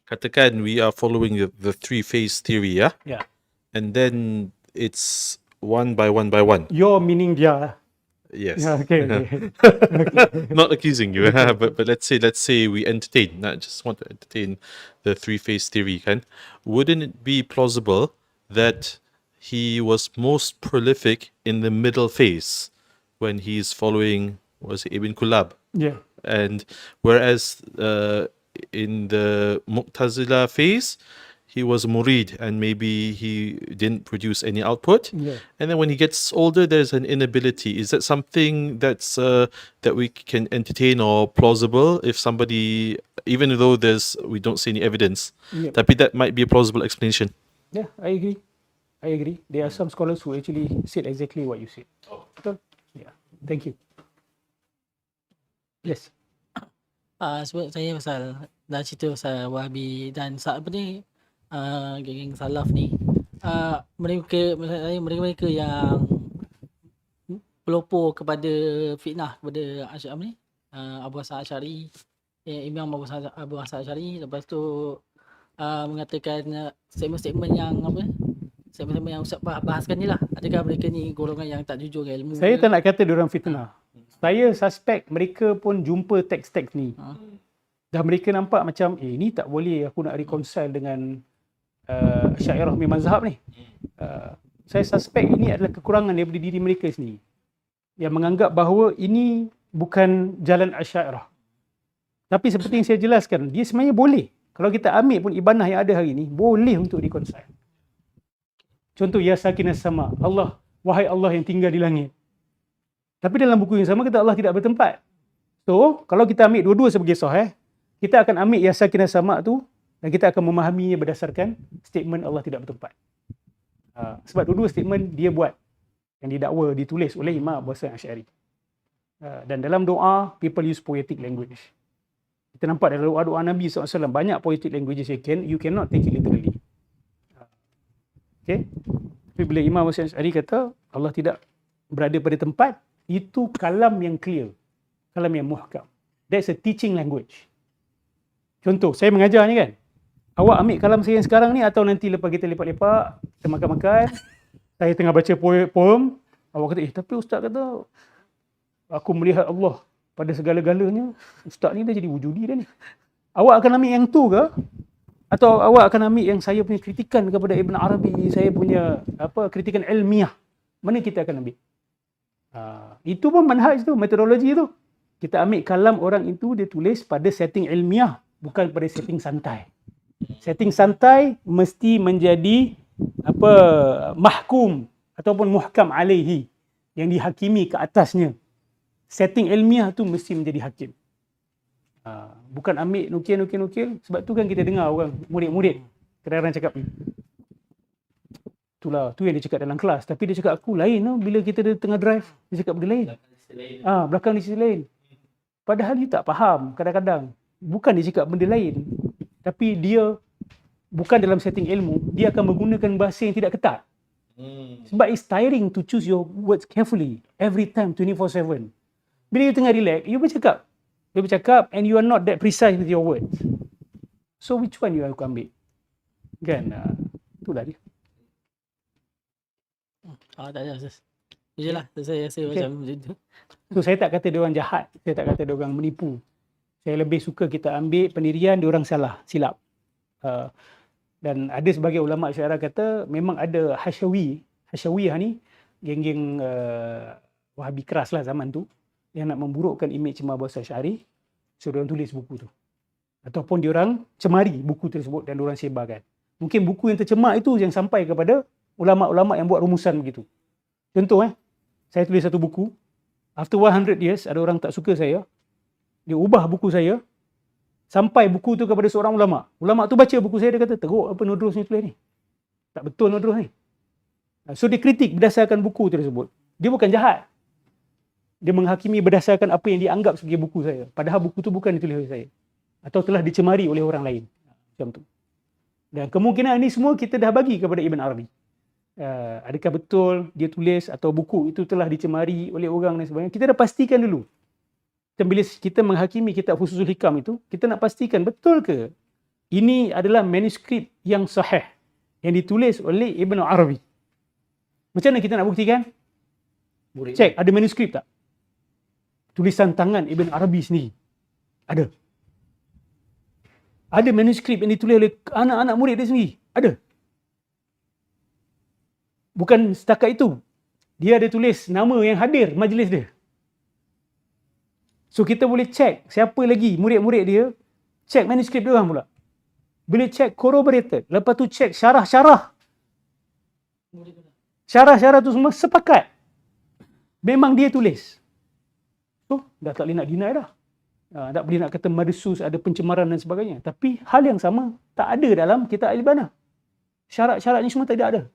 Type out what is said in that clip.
katakan we are following the three-phase theory, yeah? Yeah. And then it's one by one by one. Your meaning dia. Yes. Yeah, okay. Not accusing you, Okay. but let's say we entertain, not just want to entertain the three-phase theory, kan? Wouldn't it be plausible that he was most prolific in the middle phase when he's following, was it Ibn Kulab? Yeah. And whereas in the Mu'tazila phase, he was murid and maybe he didn't produce any output. Yeah. And then when he gets older, there's an inability. Is that something that's that we can entertain or plausible if somebody, even though we don't see any evidence, Yeah. tapi that might be a plausible explanation. Yeah, I agree. There are some scholars who actually said exactly what you said. Betul? Yeah. Thank you. Yes. Sebab saya dah cerita pasal Wahabi dan apa ni, geng-geng Salaf ni, mereka yang pelopor kepada fitnah kepada apa ni, Abu Hasan Asy'ari, Imam Abu Hasan Asy'ari. Lepas tu mengatakan statement-statement yang statement-statement yang Ustaz bahaskan ni lah. Adakah mereka ni golongan yang tak jujur dengan ilmu? Saya tak nak kata diorang fitnah. Saya suspect mereka pun jumpa teks-teks ni. Dan mereka nampak macam, ni tak boleh aku nak reconcile dengan Asy'ariyah punya mazhab ni. Saya suspect ini adalah kekurangan daripada diri mereka sendiri. Yang menganggap bahawa ini bukan jalan Asy'ariyah. Tapi seperti yang saya jelaskan, dia sebenarnya boleh. Kalau kita ambil pun ibanah yang ada hari ini, boleh untuk reconcile. Contoh, Ya Sakinas Sama. Allah, wahai Allah yang tinggal di langit. Tapi dalam buku yang sama kata Allah tidak bertempat. So, kalau kita ambil dua-dua sebagai sahih, kita akan ambil Ya Sakinas Sama tu dan kita akan memahaminya berdasarkan statement Allah tidak bertempat. Sebab dua-dua statement dia buat. Yang didakwa, ditulis oleh Imam Abu Hasan Asy'ari. Dan dalam doa, people use poetic language. Kita nampak dalam doa-doa Nabi SAW, banyak poetic languages you cannot take it literally. Okay? Tapi bila Imam Abu Hasan Asy'ari kata, Allah tidak berada pada tempat, itu kalam yang clear. Kalam yang muhkam. That's a teaching language. Contoh, saya mengajar ni kan. Awak ambil kalam saya yang sekarang ni atau nanti lepas kita lepak-lepak, kita makan-makan, saya tengah baca poem, awak kata, tapi Ustaz kata, aku melihat Allah pada segala-galanya. Ustaz ni dah jadi wujudi dah ni. Awak akan ambil yang tu ke? Atau awak akan ambil yang saya punya kritikan kepada Ibn Arabi, saya punya kritikan ilmiah? Mana kita akan ambil? Itu pun manhaj tu, metodologi tu. Kita ambil kalam orang itu, dia tulis pada setting ilmiah, bukan pada setting santai. Setting santai mesti menjadi mahkum ataupun muhkam alaihi, yang dihakimi ke atasnya. Setting ilmiah tu mesti menjadi hakim. Bukan ambil nukil. Sebab tu kan kita dengar orang murid-murid kadang-kadang cakap ni. Itulah, tu yang dia cakap dalam kelas. Tapi dia cakap aku lain lah. Bila kita tengah drive, dia cakap benda lain. Belakang di sisi lain. Padahal dia tak faham kadang-kadang. Bukan dia cakap benda lain. Tapi dia bukan dalam setting ilmu. Dia akan menggunakan bahasa yang tidak ketat. Sebab it's tiring to choose your words carefully. Every time, 24/7. Bila you tengah relax, you bercakap. And you are not that precise with your words. So which one you akan ambil? Kan? Itulah dia. Tak ada Ustaz. Itulah, saya rasa macam tu. So saya tak kata dia orang jahat, saya tak kata dia orang menipu. Saya lebih suka kita ambil pendirian dia orang silap. Dan ada sebagai ulama Asy'ariyah kata memang ada Hasyawiyah ni, geng-geng Wahabi keras lah zaman tu, yang nak memburukkan imej Imam Abu Hasan Asy'ari. So dia orang tulis buku tu. Ataupun dia orang cemari buku tersebut dan dia orang sebarkan. Mungkin buku yang tercemar itu yang sampai kepada ulama-ulama yang buat rumusan begitu. Contoh saya tulis satu buku, after 100 years ada orang tak suka saya, dia ubah buku saya, sampai buku tu kepada seorang ulama. Ulama tu baca buku saya, dia kata, teruk apa Nodros ni tulis ni. Tak betul Nodros ni. So dia kritik berdasarkan buku tersebut. Dia bukan jahat. Dia menghakimi berdasarkan apa yang dia anggap sebagai buku saya. Padahal buku tu bukan ditulis oleh saya. Atau telah dicemari oleh orang lain. Macam tu. Dan kemungkinan ini semua kita dah bagi kepada Ibn Arabi. Adakah betul dia tulis atau buku itu telah dicemari oleh orang dan sebagainya. Kita dah pastikan dulu. Dan bila kita menghakimi kitab Fususul Hikam itu, kita nak pastikan betul ke Ini adalah manuskrip yang sahih yang ditulis oleh Ibn Arabi. Macam mana kita nak buktikan? Cek, ada manuskrip tak? Tulisan tangan Ibn Arabi sendiri. Ada. Ada manuskrip yang ditulis oleh anak-anak murid dia sendiri. Ada. Bukan setakat itu. Dia ada tulis nama yang hadir majlis dia. So kita boleh cek siapa lagi murid-murid dia, cek manuskrip dia orang pula. Bila cek corroborated, lepas tu cek syarah-syarah. Syarah-syarah tu semua sepakat. Memang dia tulis. So, dah tak boleh nak deny dah. Tak boleh nak kata madsus, ada pencemaran dan sebagainya. Tapi hal yang sama tak ada dalam kitab Al-Ibana. Syarat-syarat ni semua tak ada.